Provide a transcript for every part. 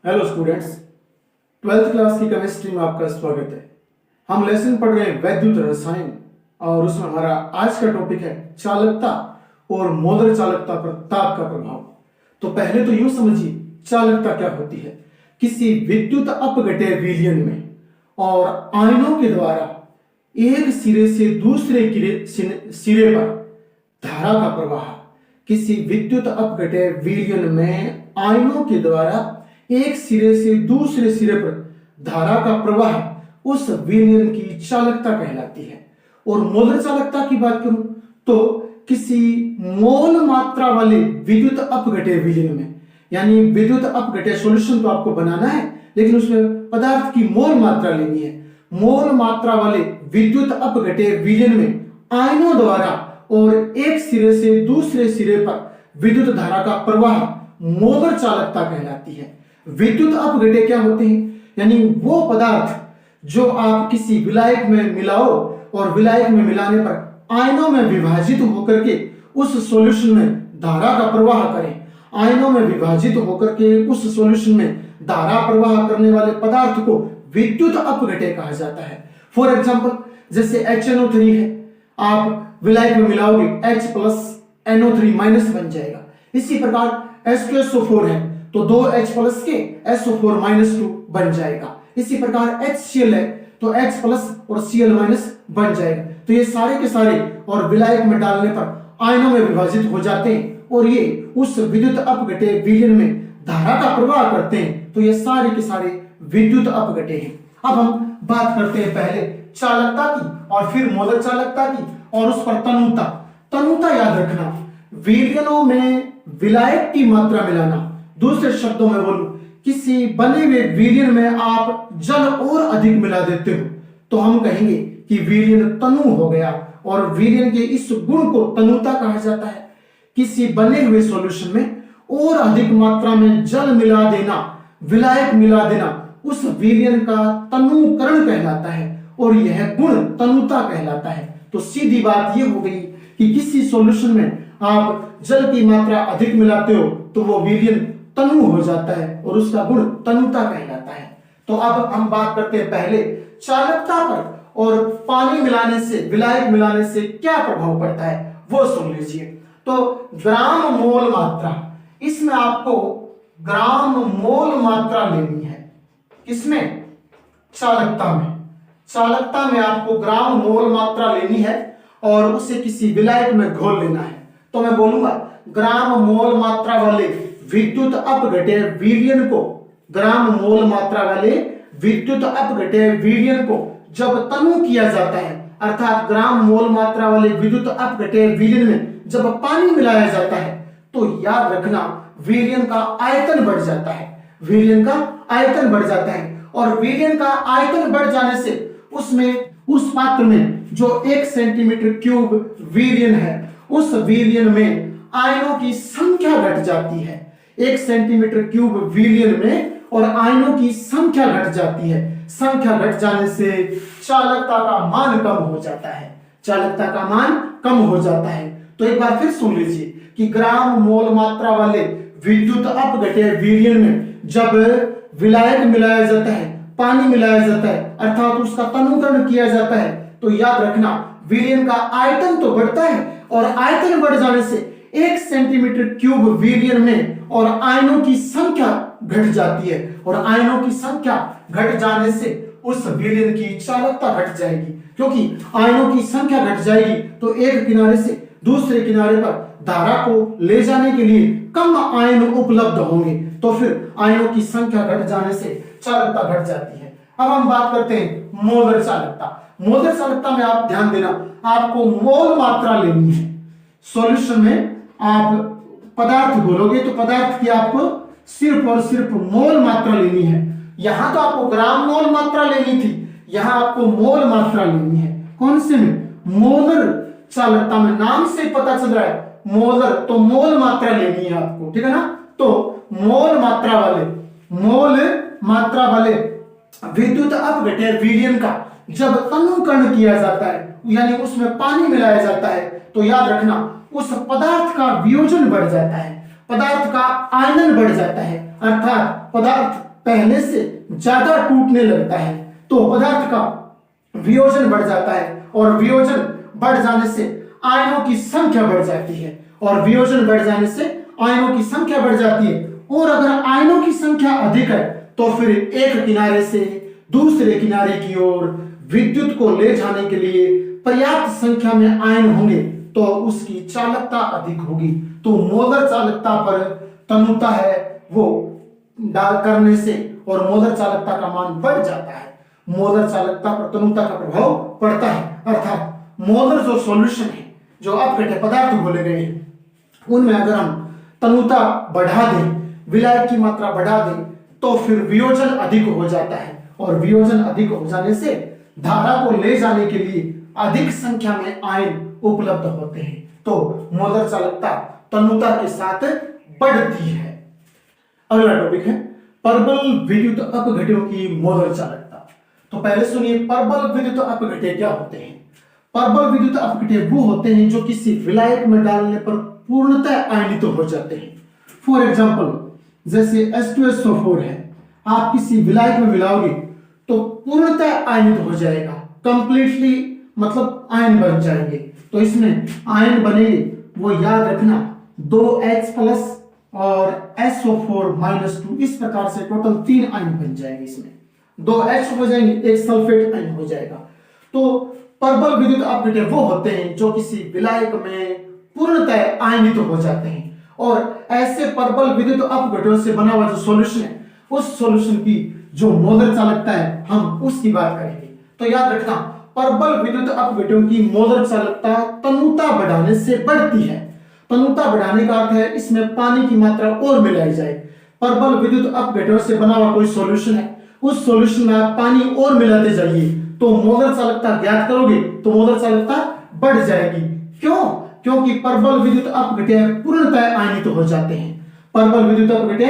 Hello students, 12th class की chemistry में आपका स्वागत है। हम लेसन पढ़ रहे हैं वैद्युत रसायन और उसमें हमारा आज का टॉपिक है चालकता और मोलर चालकता पर ताप का प्रभाव। तो पहले तो यूं समझिए, चालकता क्या होती है। किसी विद्युत अपघट्य विलयन में और आयनों के द्वारा एक सिरे से दूसरे सिरे पर धारा का प्रवाह। किसी विद्युत अपघट्य विलयन में आयनों के द्वारा एक सिरे से दूसरे सिरे पर धारा का प्रवाह उस विलयन की चालकता कहलाती है। और मोलर चालकता की बात करूं तो किसी मोल मात्रा वाले विद्युत अपघट्य विलयन में, यानी विद्युत अपघट्य सॉल्यूशन तो आपको बनाना है लेकिन उसमें पदार्थ की मोल मात्रा लेनी है। मोल मात्रा वाले विद्युत अपघट्य विलयन में आयनों द्वारा और एक सिरे से दूसरे सिरे पर विद्युत धारा का प्रवाह मोलर चालकता कहलाती है। विद्युत अपघट्य क्या होते हैं, यानी वो पदार्थ जो आप किसी विलायक में मिलाओ और विलायक में मिलाने पर आयनों में विभाजित होकर के उस सॉल्यूशन में धारा का प्रवाह करें। आयनों में विभाजित होकर के उस सॉल्यूशन में धारा प्रवाह करने वाले पदार्थ को विद्युत अपघट्य कहा जाता है। फॉर एग्जांपल, जैसे HNO3 है, आप विलायक में मिलाओगे H प्लस NO3 माइनस बन जाएगा। इसी प्रकार H2SO4 है तो 2H प्लस के SO4 माइनस 2 बन जाएगा। इसी प्रकार HCl है तो H प्लस और Cl माइनस बन जाएगा। तो ये सारे के सारे और विलायक में डालने पर आयनों में विभाजित हो जाते हैं और ये उस विद्युत अपघट्य विलयन में धारा का प्रवाह करते हैं। तो ये सारे के सारे विद्युत अपघट्य हैं। अब हम बात करते हैं पहले चालकता की और फिर मोलर चालकता की और उस पर तनुता। तनुता याद रखना, विलयनों में विलायक की मात्रा मिलाना। दूसरे शब्दों में बोलूं, किसी बने हुए विलयन में आप जल और अधिक मिला देते हो तो हम कहेंगे कि विलयन तनु हो गया और विलयन के इस गुण को तनुता कहा जाता है। किसी बने हुए सॉल्यूशन में और अधिक मात्रा में जल मिला देना, विलायक मिला देना, उस विलयन का तनुकरण कहलाता है और यह गुण तनुता कहलाता है। तो सीधी बात यह हो गई कि किसी सॉल्यूशन में आप जल की मात्रा अधिक मिलाते हो तो वो विलयन तनु हो जाता है और उसका गुण तनुता कहलाता है। तो अब हम बात करते हैं पहले चालकता पर और पानी मिलाने से, विलायक मिलाने से क्या प्रभाव पड़ता है वो सुन लीजिए। तो ग्राम मोल मात्रा, इसमें आपको ग्राम मोल मात्रा लेनी है। किसमें? चालकता में। चालकता में आपको ग्राम मोल मात्रा लेनी है और उसे किसी विलायक में घोल लेना है। तो मैं बोलूंगा ग्राम मोल मात्रा वाले विद्युत अपघट्य विलयन को, ग्राम मोल मात्रा वाले विद्युत अपघट्य विलयन को जब तनु किया जाता है, अर्थात ग्राम मोल मात्रा वाले विद्युत अपघट्य विलयन में जब पानी मिलाया जाता है तो याद रखना विलयन का आयतन बढ़ जाता है। विलयन का आयतन बढ़ जाता है और विलयन का आयतन बढ़ जाने से उसमें, उस पात्र में जो 1 सेंटीमीटर क्यूब विलयन है, उस विलयन में आयनों की संख्या घट जाती है। 1 सेंटीमीटर क्यूब विलयन में और आयनों की संख्या घट जाती है। संख्या घट जाने से चालकता का मान कम हो जाता है। चालकता का मान कम हो जाता है। तो एक बार फिर सुन लीजिए कि ग्राम मोल मात्रा वाले विद्युत अपघट्य विलयन में जब विलायक मिलाया जाता है, पानी मिलाया जाता है, अर्थात उसका तनुकरण किया जाता है, तो याद रखना विलयन का आयतन तो बढ़ता है और आयतन बढ़ जाने से 1 सेंटीमीटर क्यूब विलयन में और आयनों की संख्या घट जाती है और आयनों की संख्या घट जाने से उस विलयन की चालकता घट जाएगी। क्योंकि आयनों की संख्या घट जाएगी तो एक किनारे से दूसरे किनारे पर धारा को ले जाने के लिए कम आयन उपलब्ध होंगे, तो फिर आयनों की संख्या घट जाने से चालकता घट जाती है। अब हम बात करते हैं मोलर चालकता। मोलर चालकता में आप ध्यान देना, आपको मोल मात्रा लेनी है। सॉल्यूशन में आप पदार्थ घोलोगे तो पदार्थ की आपको सिर्फ और सिर्फ मोल मात्रा लेनी है। यहां तो आपको ग्राम मोल मात्रा लेनी थी, यहां आपको मोल मात्रा लेनी है। कौन से में? मोलर चालकता में। नाम से पता चल रहा है मोलर, तो मोल मात्रा लेनी है आपको, ठीक है ना। तो मोल मात्रा वाले विद्युत अपघट्य विलयन का जब तनुकरण किया जाता है, यानी उसमें पानी मिलाया जाता है, तो याद रखना उस पदार्थ का वियोजन बढ़ जाता है, पदार्थ का आयनन बढ़ जाता है, अर्थात पदार्थ पहले से ज्यादा टूटने लगता है तो पदार्थ का वियोजन बढ़ जाता है, और वियोजन बढ़ जाने से आयनों की संख्या बढ़ जाती है, और वियोजन बढ़ जाने से आयनों की संख्या बढ़ जाती है। और अगर आयनों की संख्या अधिक है तो फिर एक किनारे से दूसरे किनारे की ओर विद्युत को ले जाने के लिए पर्याप्त संख्या में आयन होंगे तो उसकी चालकता अधिक होगी। तो मोलर चालकता पर तनुता है वो डाल करने से और मोलर चालकता का मान बढ़ जाता है। मोलर चालकता पर तनुता का प्रभाव पड़ता है, अर्थात मोलर जो सॉल्यूशन है, जो अपघट्य पदार्थ बोले गए हैं, उनमें अगर हम तनुता बढ़ा दें, विलायक की मात्रा बढ़ा दें, तो फिर वियोजन अधिक हो जाता है, और वियोजन अधिक हो जाने से धारा को ले जाने के लिए अधिक संख्या में आयन उपलब्ध होते हैं। तो मोलर चालकता तनुता के साथ बढ़ती है। अगला टॉपिक है परबल विद्युत अपघट्यों की मोलर चालकता। तो पहले सुनिए परबल विद्युत अपघट्य क्या होते हैं। परबल विद्युत अपघट्य वो होते हैं जो किसी विलायक में डालने पर पूर्णतः आयनित तो हो जाते हैं। फॉर एग्जाम्पल जैसे H2SO4 है, आप किसी विलायक में मिलाओगे तो पूर्णतः आयनित हो जाएगा, कंप्लीटली मतलब आयन बन जाएंगे। तो इसमें आयन बनेंगे वो याद रखना 2H प्लस और SO4-2, इस प्रकार से टोटल 3 आयन बन जाएंगे। इसमें 2H हो जाएंगे, एक सल्फेट आयन हो जाएगा। तो परबल विद्युत अपघट्य वो होते हैं जो किसी विलायक में पूर्णतः आयनित हो जाते हैं, और ऐसे परबल विद्युत अपघट्यों से बना हुआ जो सॉल्यूशन है, उस सॉल्यूशन की जो मोलर चालकता है हम उसकी बात करेंगे। तो याद रखना परबल विद्युत अपघट्यों की मोलर चालकता तनुता बढ़ाने से बढ़ती है। तनुता बढ़ाने का अर्थ है इसमें पानी की मात्रा और मिलाई जाए। परबल विद्युत अपघट्यों से बना हुआ कोई सॉल्यूशन है, उस सॉल्यूशन में आप पानी और मिलाते जाइए तो मोलर चालकता ज्ञात करोगे तो मोलर चालकता बढ़ जाएगी। क्यों? क्योंकि परबल विद्युत अपघट्य पूर्णतः आयनित हो जाते हैं। परबल विद्युत अपघट्य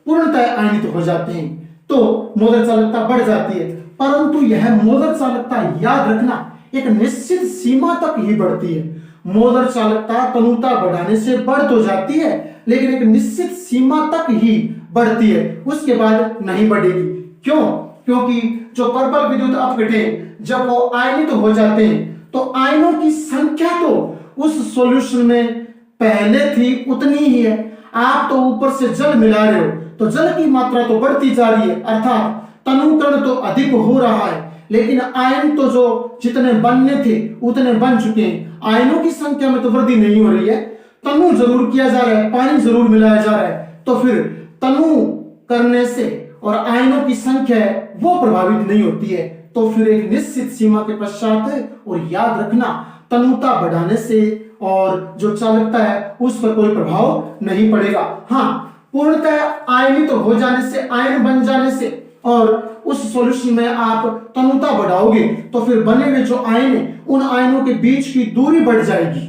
पूर्णतः आयनित हो जाते हैं तो मोलर चालकता बढ़ जाती है, परंतु यह मोलर चालकता याद रखना एक निश्चित सीमा तक ही बढ़ती है। मोलर चालकता तनुता बढ़ाने से बढ़ तो जाती है लेकिन एक निश्चित सीमा तक ही बढ़ती है, उसके बाद नहीं बढ़ेगी। क्यों? क्योंकि जो परबल विद्युत अपघट्य जब वो आयनित हो जाते हैं तो आयनों की संख्या तो उस सॉल्यूशन में पहले थी उतनी ही है। आप तो ऊपर से जल मिला रहे हो तो जल की मात्रा तो बढ़ती जा रही है, अर्थात तनुकरण तो अधिक हो रहा है, लेकिन आयन तो जो जितने बनने थे उतने बन चुके हैं। आयनों की संख्या में तो वृद्धि नहीं हो रही है, तनु जरूर किया जा रहा है, पानी जरूर मिलाया जा रहा है, तो फिर तनु करने से और आयनों की संख्या वो प्रभावित नहीं होती है। तो फिर एक निश्चित सीमा के पश्चात, और याद रखना तनुता बढ़ाने से और जो चालकता है उस पर कोई प्रभाव नहीं पड़ेगा। हाँ, पूर्णतः आयनित हो जाने से, आयन बन जाने से और उस सॉल्यूशन में आप तनुता बढ़ाओगे तो फिर बने हुए जो आयन है उन आयनों के बीच की दूरी बढ़ जाएगी।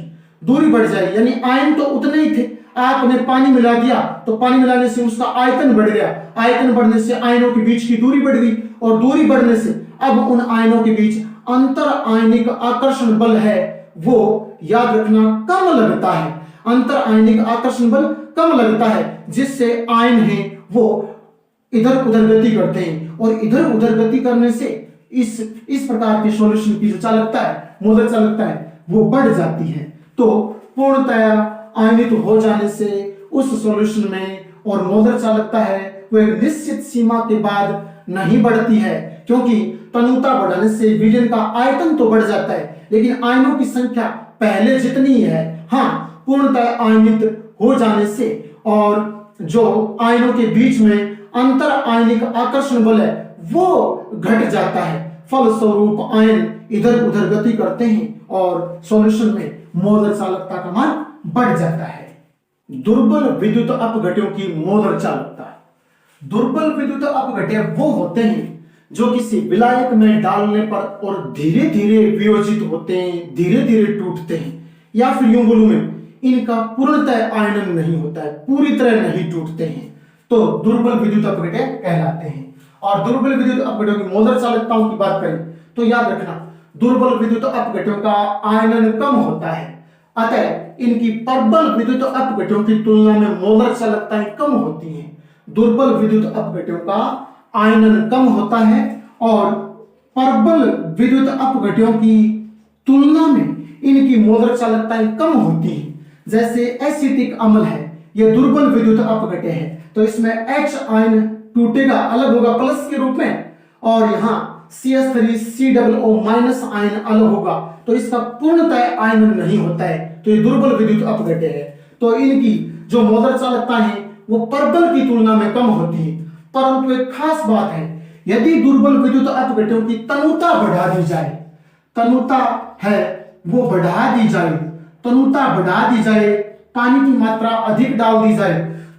दूरी बढ़ जाएगी यानी आयन तो उतने ही थे, आपने पानी मिला दिया तो पानी मिलाने से उसका आयतन बढ़ गया, आयतन बढ़ने से आयनों के बीच की दूरी बढ़ गई, और दूरी बढ़ने से अब उन आयनों के बीच अंतर आयनिक आकर्षण बल है वो याद रखना कम लगता है। अंतर आयनिक आकर्षण बल कम लगता है जिससे आयन है वो इधर उधर गति करते हैं, और इधर उधर गति करने से इस प्रकार के सॉल्यूशन की जो चालकता है, मोलर चालकता है, वो बढ़ जाती है। तो पूर्णतः आयनित हो जाने से उस सॉल्यूशन में और मोलर चालकता है वो एक निश्चित सीमा के बाद नहीं बढ़ती है, क्योंकि तनुता बढ़ाने से विलयन का आयतन तो बढ़ जाता है लेकिन आयनों की संख्या पहले जितनी है। हाँ, पूर्णतः आयनित हो जाने से और जो आयनों के बीच में अंतर आयनिक आकर्षण बल है वो घट जाता है, फलस्वरूप आयन इधर उधर गति करते हैं और सॉल्यूशन में मोलर चालकता का मान बढ़ जाता है। दुर्बल विद्युत अपघट्यों की मोलर चालकता। दुर्बल विद्युत अपघट्य वो होते हैं जो किसी विलायक में डालने पर और धीरे धीरे वियोजित होते हैं, धीरे धीरे टूटते हैं, या फिर यूं बोलूं मैं इनका पूर्णतः आयनन नहीं होता है, पूरी तरह नहीं टूटते हैं, तो दुर्बल विद्युत अपघट्य कहलाते हैं। और दुर्बल विद्युत अपघट्यों की मोलर चालकताओं की बात करें तो याद रखना दुर्बल विद्युत अपघट्यों का आयनन कम होता है, अतः इनकी प्रबल विद्युत अपघट्यों की तुलना में मोलर चालकताएं कम होती हैं। दुर्बल विद्युत अपघट्यों का आयनन कम होता है और प्रबल विद्युत अपघट्यों की तुलना में इनकी मोलर चालकताएं कम होती है। जैसे एसिटिक अम्ल है, यह दुर्बल विद्युत अपघट्य है, तो इसमें H आयन टूटेगा, अलग होगा प्लस के रूप में, और यहाँ CH3COO माइनस आयन अलग होगा, तो इसका पूर्णतः आयनन नहीं होता है, तो ये दुर्बल विद्युत अपघट्य है। तो इनकी जो मोलर चालकता है वो प्रबल की तुलना में कम होती है। परंतु एक खास बात है, यदि दुर्बल विद्युत अपघट्यों की तनुता बढ़ा दी जाए, तनुता है वो बढ़ा दी जाए, तनुता बढ़ा दी जाए, पानी की मात्रा अधिक डाल दी जाए,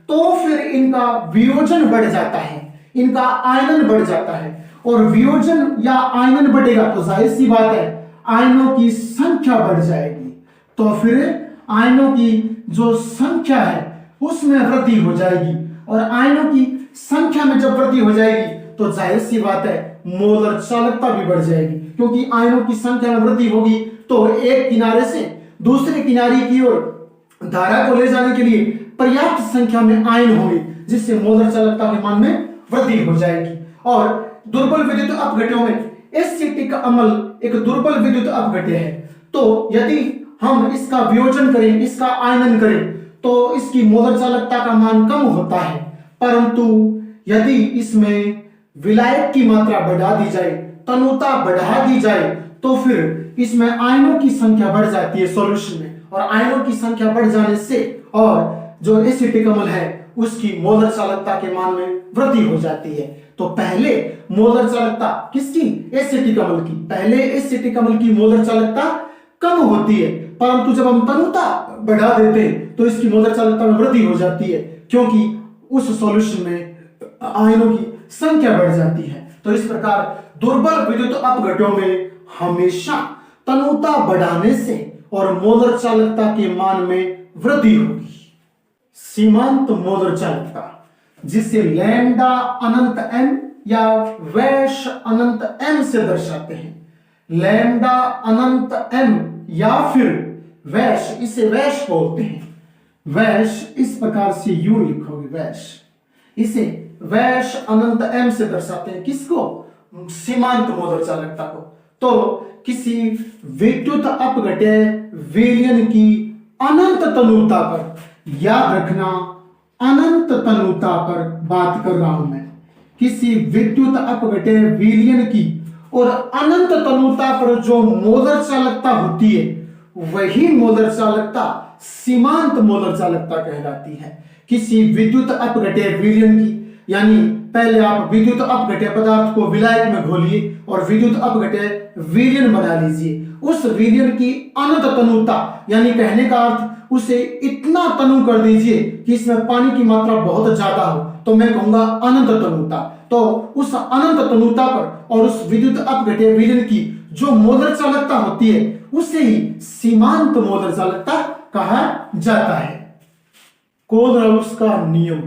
तो फिर इनका वियोजन बढ़ जाता है, इनका आयनन बढ़ जाता है। और वियोजन या आयनन बढ़ेगा तो जाहिर सी बात है आयनों की संख्या बढ़ जाएगी, तो फिर आयनों की जो संख्या है उसमें वृद्धि हो जाएगी, और आयनों की संख्या में जब वृद्धि हो जाएगी तो जाहिर सी बात है मोलर चालकता भी बढ़ जाएगी, क्योंकि आयनों की संख्या में वृद्धि होगी तो एक किनारे से दूसरे किनारे की ओर धारा को ले जाने के लिए पर्याप्त संख्या में आयन होंगे, जिससे मोलर चालकता के मान में वृद्धि हो जाएगी। और दुर्बल विद्युत अपघट्यों में एसिटिक अम्ल एक दुर्बल विद्युत अपघट्य है, तो यदि हम इसका वियोजन करें, इसका आयनन करें, तो इसकी मोलर चालकता का मान कम होता है। परंतु यदि इसमें विलायक की मात्रा बढ़ा दी जाए, तनुता बढ़ा दी जाए, तो फिर इसमें आयनों की संख्या बढ़ जाती है सॉल्यूशन में, और आयनों की संख्या बढ़ जाने से और जो एसिटिक अम्ल है उसकी मोलर चालकता के मान में वृद्धि हो जाती है। तो पहले मोलर चालकता किसकी? एसिटिक अम्ल की। पहले एसिटिक अम्ल की मोलर चालकता कम होती है, परंतु जब हम तनुता बढ़ा देते हैं तो इसकी मोलर चालकता में वृद्धि हो जाती है, क्योंकि उस सॉल्यूशन में आयनों की संख्या बढ़ जाती है। तो इस प्रकार दुर्बल विद्युत अपघट्यों में हमेशा तनुता बढ़ाने से और मोलर चालकता के मान में वृद्धि होगी। सीमांत मोलर चालकता, जिसे लैम्डा अनंत m या वैश अनंत m से दर्शाते हैं। लैम्डा अनंत m या फिर वैश, इसे वैश बोलते हैं। वैश इस प्रकार से यूं लिखोगे, वैश, इसे वैश अनंत m से दर्शाते हैं। किसको? सीमांत मोलर चालकता को। तो किसी विद्युत अपघट्य विलयन की अनंत तनुता पर, याद रखना अनंत तनुता पर बात कर रहा हूं मैं, किसी विद्युत अपघट्य विलयन की और अनंत तनुता पर जो मोलर चालकता होती है वही मोलर चालकता सीमांत मोलर चालकता कहलाती है। किसी विद्युत अपघट्य विलयन की, यानी पहले आप विद्युत अपघट्य पदार्थ को विलायक में घोलिए और विद्युत अपघट्य विलयन बना लीजिए। उस विलयन की अनंत तनुता, यानी कहने का अर्थ उसे इतना तनु कर दीजिए कि इसमें पानी की मात्रा बहुत ज्यादा हो, तो मैं कहूंगा अनंत तनुता। तो उस अनंत तनुता पर और उस विद्युत अपघट्य विलयन की जो मोलर चालकता होती है उसे ही सीमांत मोलर चालकता कहा जाता है। कोलराउस का नियम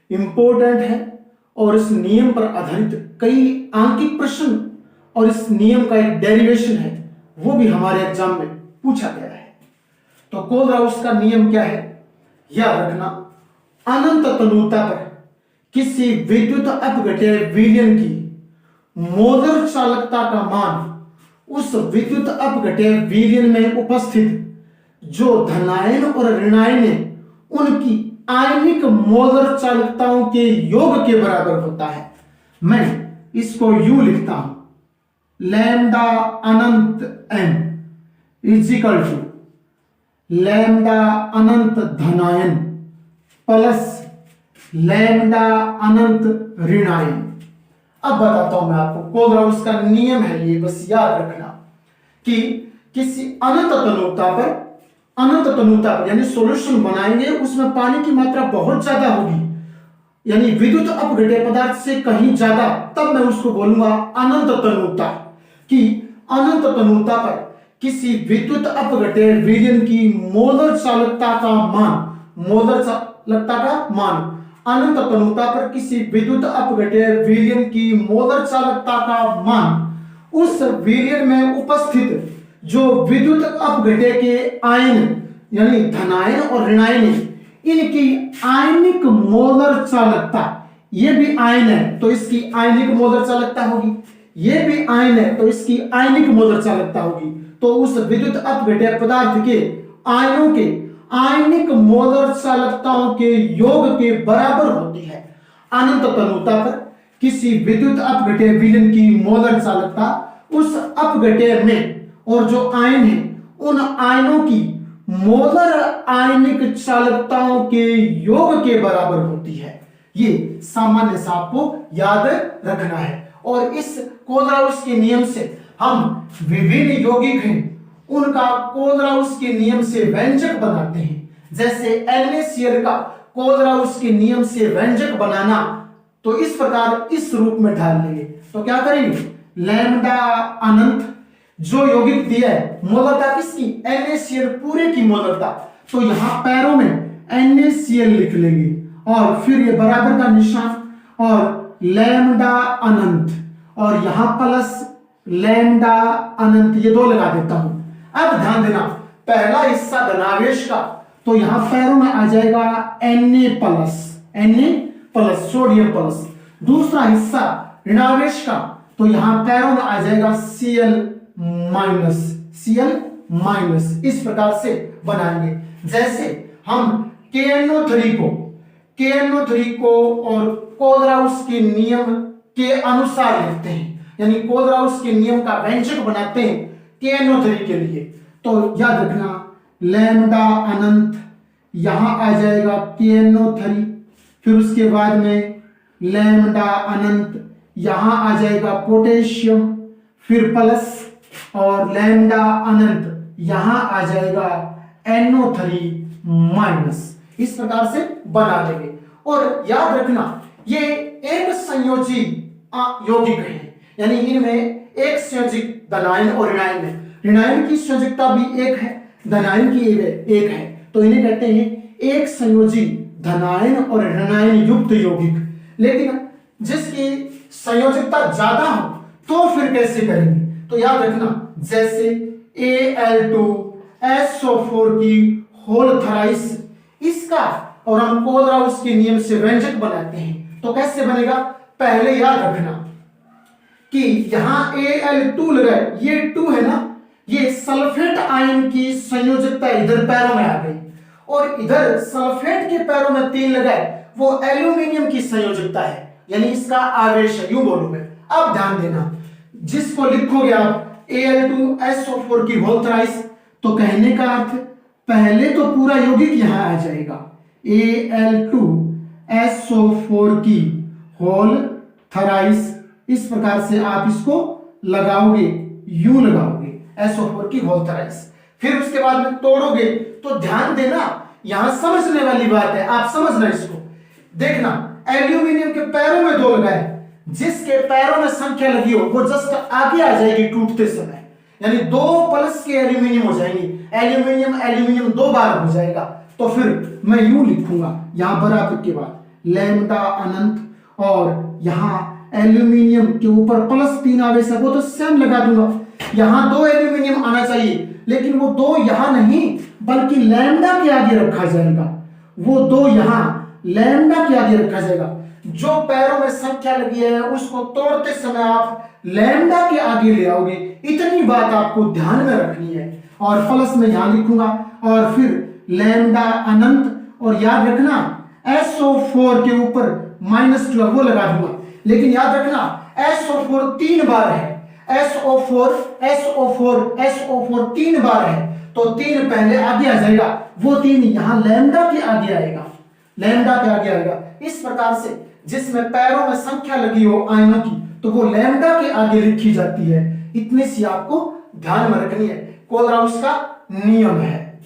इंपॉर्टेंट है और इस नियम पर आधारित कई आंकिक प्रश्न और इस नियम का एक डेरिवेशन है, वो भी हमारे एग्जाम में पूछा गया है। तो कोलराउस का नियम क्या है? याद रखना, अनंत तनुता पर किसी विद्युत अपघट्य विलयन की मोलर चालकता का मान उस विद्युत अपघट्य विलयन में उपस्थित जो धनायन और ऋणायन है उनकी आयनिक मोलर चालकताओं के योग के बराबर होता है। मैं इसको यूं लिखता हूं, लैम्डा अनंत m इजिकल टू लैम्डा अनंत धनायन प्लस लैम्डा अनंत ऋणायन। अब बताता हूं मैं आपको, कोलराउस का नियम है ये, बस याद रखना कि किसी अनंत तनुता पर यानी सॉल्यूशन बनाएंगे, उसमें पानी की मात्रा बहुत ज्यादा होगी, यानी विद्युत अपघट्य पदार्थ से कहीं ज्यादा, तब मैं उसको बोलूंगा अनंत तनुता। कि अनंत तनुता पर किसी विद्युत अपघट्य विलयन की मोलर चालकता का मान अनंत तनुता पर किसी विद्युत अपघट्य विलयन की मोलर चालकता का मान उस विलयन में उपस्थित जो विद्युत अपघट्य के आयन यानी धनायन और ऋणायन, इनकी आयनिक मोलर चालकता ये भी आयन है तो इसकी आयनिक मोलर चालकता होगी, ये भी आयन है तो इसकी आयनिक मोलर चालकता होगी। तो उस विद्युत अपघट्य पदार्थ के आयनों के आयनिक मोलर चालकताओं के योग के बराबर होती है। अनंत तनुता पर किसी विद्युत अपघट्य विलयन की मोलर चालकता उस अपघट्य में और जो आयन है उन आयनों की मोलर आयनिक चालकताओं के योग के बराबर होती है। ये सामान्य सा आपको याद रखना है। और इस कोलराउस के नियम से हम विभिन्न यौगिक हैं उनका कोलराउस के नियम से व्यंजक बनाते हैं। जैसे NaCl का कोलराउस के नियम से व्यंजक बनाना, तो इस प्रकार इस रूप में ढाल लेंगे। तो क्या करेंगे, लैम्डा अनंत जो यौगिक दिया है मोलरता किसकी, NaCl पूरे की मोलरता, तो यहां पैरों में NaCl लिख लेंगे और फिर ये बराबर का निशान और लैम्डा अनंत और यहां प्लस लैम्डा अनंत, ये दो लगा देता हूं। अब ध्यान देना, पहला हिस्सा धनावेश का तो यहां पैरों में आ जाएगा Na+ सोडियम प्लस। दूसरा हिस्सा ऋणावेश का तो यहां पैरों में आ जाएगा Cl-, इस प्रकार से बनाएंगे। जैसे हम KNO3 को और कोलराउस के नियम के अनुसार लिखते हैं, यानी कोलराउस के नियम का व्यंजक बनाते हैं KNO3 के लिए। तो याद रखना लैम्डा अनंत यहां आ जाएगा KNO3, फिर उसके बाद में लैम्डा अनंत यहां आ जाएगा पोटेशियम, फिर प्लस और लैम्डा अनंत यहां आ जाएगा NO3-। इस प्रकार से बना देंगे। और याद रखना ये एक संयोजी यौगिक है, यानी इनमें एक संयोजिक धनायन और ऋणायन है। ऋणायन की संयोजकता भी एक है, धनायन की एक है, तो इन्हें कहते हैं एक संयोजी धनायन और ऋणायन युक्त यौगिक। लेकिन जिसकी संयोजकता ज्यादा हो तो फिर कैसे करेंगे, तो याद रखना जैसे Al2SO4 की होल थराइस, इसका और हम कोलराउस के नियम से व्यंजक बनाते हैं। तो कैसे बनेगा, पहले याद रखना कि यहां Al2 लगा, ये 2 है ना, ये सल्फेट आयन की संयोजकता इधर पैरों में आ गई और इधर सल्फेट के पैरों में 3 लगाए, वो एल्यूमिनियम की संयोजकता है, यानी इसका आवेश है, यूं बोलूं मैं। अब ध्यान देना, जिसको लिखोगे आप Al2SO4 की होल थराइस, तो कहने का अर्थ पहले तो पूरा यौगिक यहां आ जाएगा, Al2SO4 की होल थराइस, इस प्रकार से आप इसको लगाओगे, यूं लगाओगे SO4 की होल थराइस। फिर उसके बाद में तोड़ोगे, तो ध्यान देना यहां समझने वाली बात है, आप समझना इसको। देखना एल्यूमिनियम के पैरों में 2 लगाए, जिसके पैरों में संख्या लगी हो वो जस्ट आगे आ जाएगी टूटते समय, यानी 2 प्लस के एल्यूमिनियम हो जाएंगे, एल्यूमिनियम 2 बार हो जाएगा। तो फिर मैं यूं लिखूंगा यहां बराबर के बाद लैम्डा अनंत और यहां एल्यूमिनियम के ऊपर +3 आवेश है, वो तो सेम लगा दूंगा। यहां 2 एल्यूमिनियम आना चाहिए, लेकिन वो 2 यहां नहीं बल्कि लैम्डा के आगे रखा जाएगा, वो 2 यहां लैम्डा के आगे रखा जाएगा। जो पैरों में संख्या लगी है उसको तोड़ते समय आप लैम्डा के आगे ले आओगे, इतनी बात आपको ध्यान में रखनी है। और प्लस में यहां लिखूंगा और फिर लैम्डा अनंत, और याद रखना SO4 के ऊपर -2 वो लगा दूंगा, लेकिन याद रखना SO4 3 बार है, SO4 3 बार है, तो 3 पहले आगे आ जाएगा, वो 3 यहां लैम्डा के आगे आएगा, इस प्रकार से जिसमें पैरों में संख्या लगी हो आयनों की, तो वो लैम्डा के आगे लिखी जाती है। इतनी सी आपको ध्यान में रखनी है। कोलराउस का नियम है,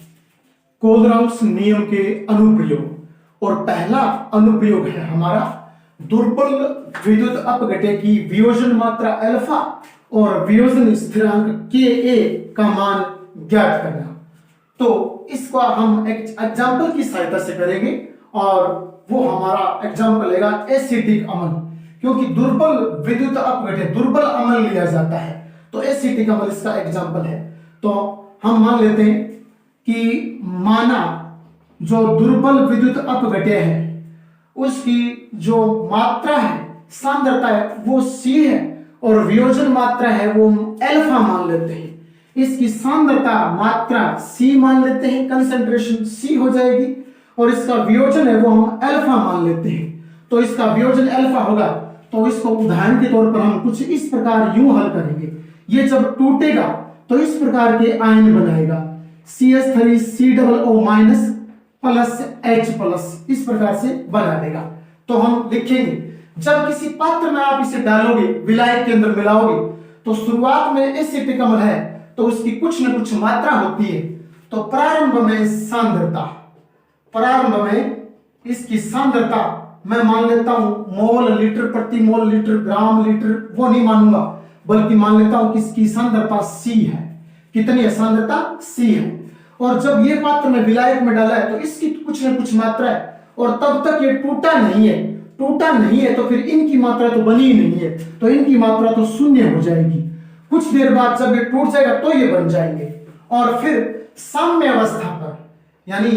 कोलराउस नियम के अनुप्रयोग, और पहला अनुप्रयोग है हमारा दुर्बल विद्युत अपघट्य की वियोजन मात्रा अल्फा और वियोजन स्थिरांक Ka का मान ज्ञात करना। तो इसको हम एक एग्जाम्पल की सहायता से करेंगे, और वो हमारा एग्जाम्पल लेगा एसिटिक अम्ल, क्योंकि दुर्बल विद्युत अपघट्य दुर्बल अम्ल लिया जाता है, तो एसिटिक अम्ल इसका एग्जाम्पल है। तो हम मान लेते हैं कि माना जो दुर्बल विद्युत अपघट्य है उसकी जो मात्रा है, सांद्रता है, वो C है और वियोजन मात्रा है वो अल्फा मान लेते हैं। इसकी सांद्रता मात्रा C मान लेते हैं, कंसंट्रेशन C हो जाएगी, और इसका वियोजन है वो हम अल्फा मान लेते हैं। तो इसका वियोजन अल्फा होगा, तो इसको उदाहरण के तौर पर हम कुछ इस प्रकार यूं हल करेंगे। ये जब टूटेगा तो इस प्रकार के आयन बनाएगा, CH3COO minus plus H plus, इस प्रकार से बना देगा। तो हम लिखेंगे, जब किसी पात्र में आप इसे डालोगे, विलायक के अंदर मिलाओगे, तो शुरुआत में एसिटिक अम्ल है तो उसकी कुछ न कुछ मात्रा होती है। तो प्रारंभ में सांद्रता, प्रारंभ में इसकी सांद्रता मैं मान लेता हूं मोल लीटर प्रति मोल लीटर ग्राम लीटर, वो नहीं मानूंगा, बल्कि मान लेता हूं कि इसकी सांद्रता C है। कितनी है? सांद्रता C है। और जब ये पात्र में विलायक में डाला है तो इसकी कुछ न कुछ मात्रा है, और तब तक ये टूटा नहीं है। टूटा नहीं है तो फिर इनकी मात्रा तो बनी ही नहीं है, तो इनकी मात्रा तो शून्य हो जाएगी। कुछ देर बाद जब ये टूट जाएगा तो ये बन जाएंगे, और फिर साम्य अवस्था पर, यानी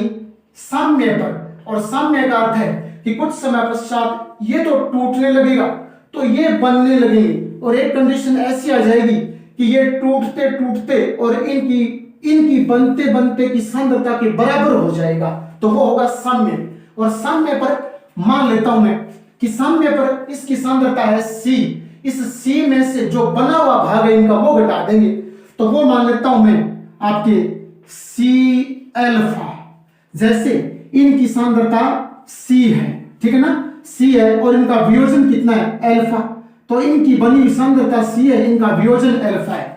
साम्य पर, और साम्य का अर्थ है कि कुछ समय पश्चात ये तो टूटने लगेगा तो ये बनने लगेंगे, और एक कंडीशन ऐसी आ जाएगी कि ये टूटते टूटते और इनकी बनते बनते की सांद्रता के बराबर हो जाएगा, तो वो होगा साम्य। और साम्य पर मान लेता हूं मैं कि साम्य पर इसकी सांद्रता है C, इस C में से जो बना हुआ भाग है इनका वो घटा देंगे, तो वो मान लेता हूं मैं आपके C अल्फा। जैसे इनकी सांद्रता C है, ठीक है ना, C है, और इनका वियोजन कितना है? अल्फा। तो इनकी बनी हुई सांद्रता C है, इनका वियोजन अल्फा है।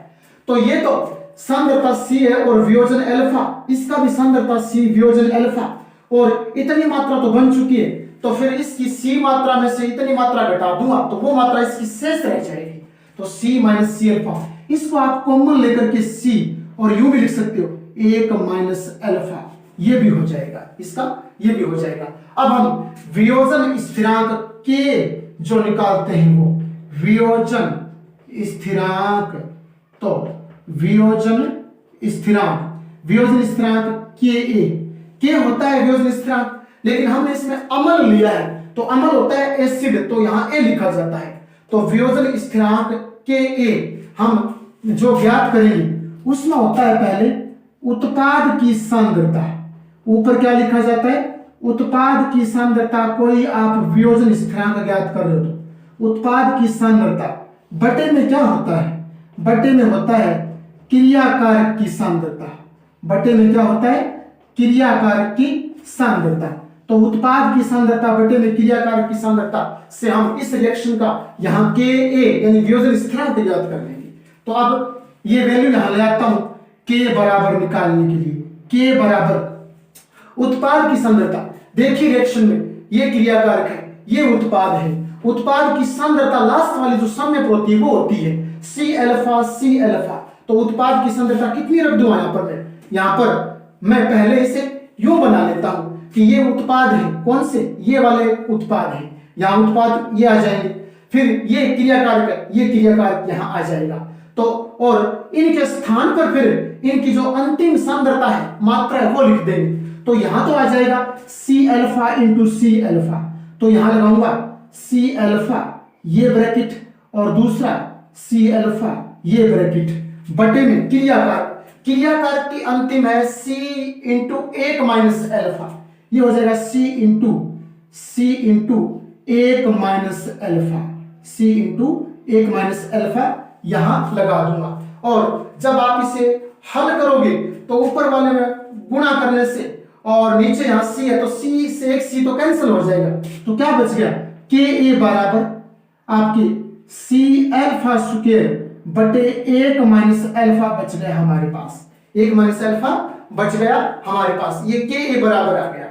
तो ये तो सांद्रता C है और वियोजन अल्फा, इसका भी सांद्रता C वियोजन अल्फा, और इतनी मात्रा तो बन चुकी है। तो फिर इसकी C मात्रा में से इतनी मात्रा घटा दूंगा तो वो मात्रा इसकी शेष रह जाएगी, तो C माइनस C अल्फा। इसको आप कॉमन लेकर के C, और यूं भी लिख सकते हो 1 माइनस अल्फा, ये भी हो जाएगा, इसका ये भी हो जाएगा। अब हम वियोजन स्थिरांक K जो निकालते हैं, वो वियोजन स्थिरांक, तो वियोजन स्थिरांक Ka होता है वियोजन स्थिरांक, लेकिन हमने इसमें अम्ल लिया है तो अम्ल होता है एसिड, तो यहाँ A लिखा जाता है। तो वियोजन स्थिरांक Ka हम जो ज्ञात करेंगे उसमें होता है पहले उत्पाद की सांद्रता, ऊपर क्या लिखा जाता है? उत्पाद की सांद्रता। कोई आप वियोजन स्थिरांक ज्ञात कर रहे हो तो उत्पाद की सांद्रता बटे में क्या होता है? बटे में होता है क्रियाकारक की सांद्रता। बटे में क्या होता है? क्रियाकारक की सांद्रता। तो उत्पाद की सांद्रता बटे में क्रियाकारक की सांद्रता से हम इस रिएक्शन का यहाँ Ka यानी वियोजन स्थिरांक ज्ञात कर लेंगे। तो अब ये वैल्यू यहाँ ले आता हूं K बराबर निकालने के लिए। K बराबर उत्पाद की सांद्रता, देखिए रिएक्शन में ये क्रियाकारक है, ये उत्पाद है। उत्पाद की सांद्रता लास्ट वाली जो साम्य पर होती है वो होती है C अल्फा। तो उत्पाद की सांद्रता कितनी रख दूं यहाँ पर? यहाँ पर मैं पहले इसे यूं बना लेता हूं कि ये उत्पाद है, कौन से? ये वाले उत्पाद है, यहाँ उत्पाद ये आ जाएंगे, फिर ये क्रियाकारक है, ये क्रियाकारक यहाँ आ जाएगा। तो और इनके स्थान पर फिर इनकी जो अंतिम सांद्रता है, मात्रा है, वो लिख देंगे। तो यहाँ तो आ जाएगा C alpha into C alpha, तो यहाँ लगाऊंगा C अल्फा ये ब्रैकेट और दूसरा C अल्फा ये ब्रैकेट, बटे में क्रियाकारक की अंतिम है C इंटू 1 माइनस अल्फा, ये हो जाएगा C into 1 minus alpha, C into 1 minus alpha यहां लगा दूंगा। और जब आप इसे हल करोगे तो ऊपर वाले में गुणा करने से और नीचे यहां C है तो C से एक C तो कैंसिल हो जाएगा, तो क्या बच गया? Ka बराबर आपकी C अल्फा स्क्वायर बटे 1 माइनस अल्फा बच गया हमारे पास, 1 माइनस अल्फा बच गया हमारे पास, ये Ka बराबर आ गया।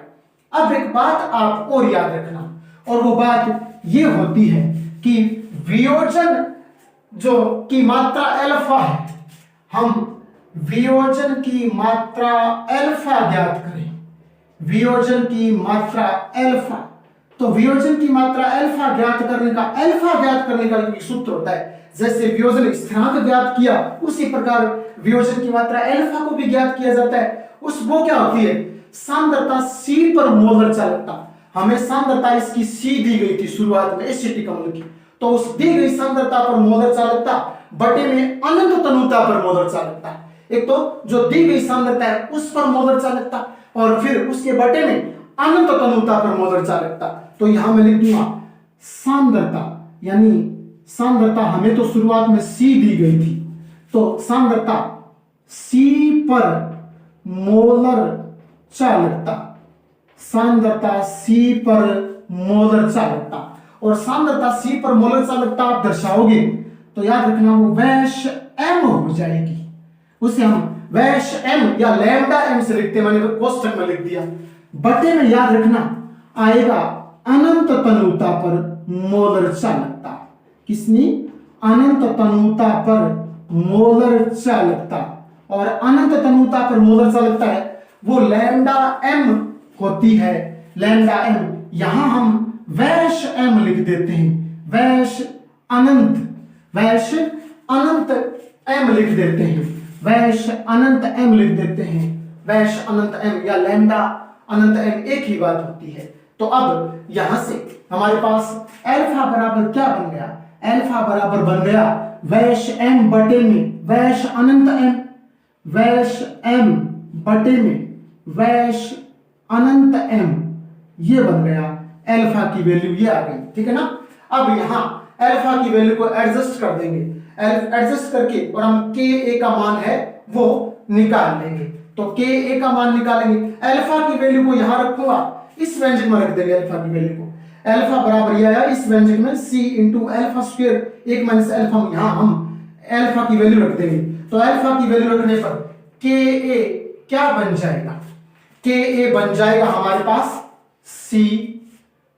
अब एक बात आप और याद रखना, और वो बात ये होती है कि वियोजन जो की मात्रा अल्फा है, हम वियोजन की मात्रा अल्फा ज्ञात करें, वियोजन की मात्रा अल्फा। तो वियोजन की मात्रा अल्फा ज्ञात करने का एक सूत्र होता है, जैसे वियोजन स्थिरांक ज्ञात किया उसी प्रकार वियोजन की मात्रा अल्फा को भी ज्ञात किया जाता है। वो क्या होती है? सांद्रता C पर मोलर चालकता। हमें सांद्रता इसकी सी दी गई थी शुरुआत में एसिटिक अम्ल की, तो उस दी गई सांद्रता पर मोलर चालकता बटे में अनंत तनुता पर मोलर चालकता। एक तो जो दी गई सांद्रता है उस पर मोलर चालकता और फिर उसके बटे में अनंत तनुता पर मोलर चालकता। तो यहां मैं लिख दूंगा सांद्रता, यानी सांद्रता हमें तो शुरुआत में सी दी गई थी, तो सांद्रता सी पर मोलर चालकता, सांद्रता सी पर मोलर चालकता। और सांद्रता सी पर मोलर चालकता आप दर्शाओगे तो याद रखना वो वैश एम हो जाएगी, उसे हम वैश एम या लैम्डा एम से लिखते हैं, मैंने कोष्ठक में लिख दिया। बटे में याद रखना आएगा अनंत तनुता पर मोलर चालकता। किसनी? अनंत तनुता पर मोलर चालकता। और अनंत तनुता पर मोलर चालकता है वो लैम्डा एम होती है, लैम्डा एम। यहां हम वैश एम लिख देते हैं, वैश अनंत, वैश अनंत एम लिख देते हैं, वैश अनंत एम लिख देते हैं, वैश अनंत एम या लैम्डा अनंत एम एक ही बात होती है। तो अब यहां से हमारे पास अल्फा बराबर क्या बन गया? अल्फा बराबर बन गया वैश एम बटे में वैश अनंत एम, वैश एम बटे में वैश अनंत एम, ये बन गया अल्फा की वैल्यू, ये आ गई। ठीक है ना? अब यहां अल्फा की वैल्यू को एडजस्ट कर देंगे, एडजस्ट करके और हम के ए का मान है वो निकाल लेंगे। तो के ए का मान निकालेंगे, अल्फा की वैल्यू को यहां रखूंगा, इस व्यंजक में रख देंगे अल्फा की वैल्यू को। अल्फा बराबर ये आया इस व्यंजक में सी इंटू अल्फा स्क्वायर, एक माइनस अल्फा, यहां हम अल्फा की वैल्यू रख देंगे। तो अल्फा की वैल्यू रखने पर के ए क्या बन जाएगा? के ए बन जाएगा हमारे पास सी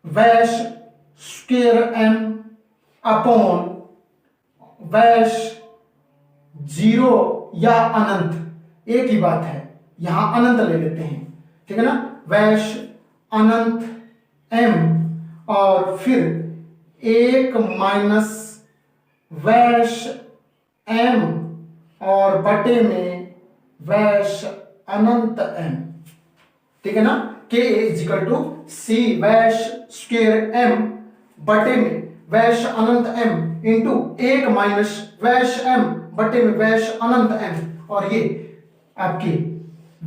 वैश स्क्वायर एम अपॉन वैश जीरो या अनंत, एक ही बात है, यहां अनंत ले लेते हैं। ठीक है ना? वैश अनंत एम और फिर एक माइनस वैश एम और बटे में वैश अनंत एम। ठीक है ना? K is equal to C वैश स्क्वायर एम बटे में वैश अनंत एम इंटू एक माइनस वैश एम बटे में वैश अनंत एम। और ये आपके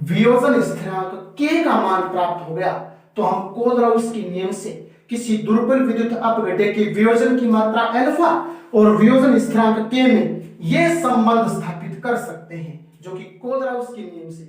वियोजन स्थिरांक के का मान प्राप्त हो गया। तो हम कोलराउस के नियम से किसी दुर्बल विद्युत अपघटक के वियोजन की मात्रा अल्फा और वियोजन स्थिरांक के में ये संबंध स्थापित कर सकते हैं, जो कि कोलराउस के नियम से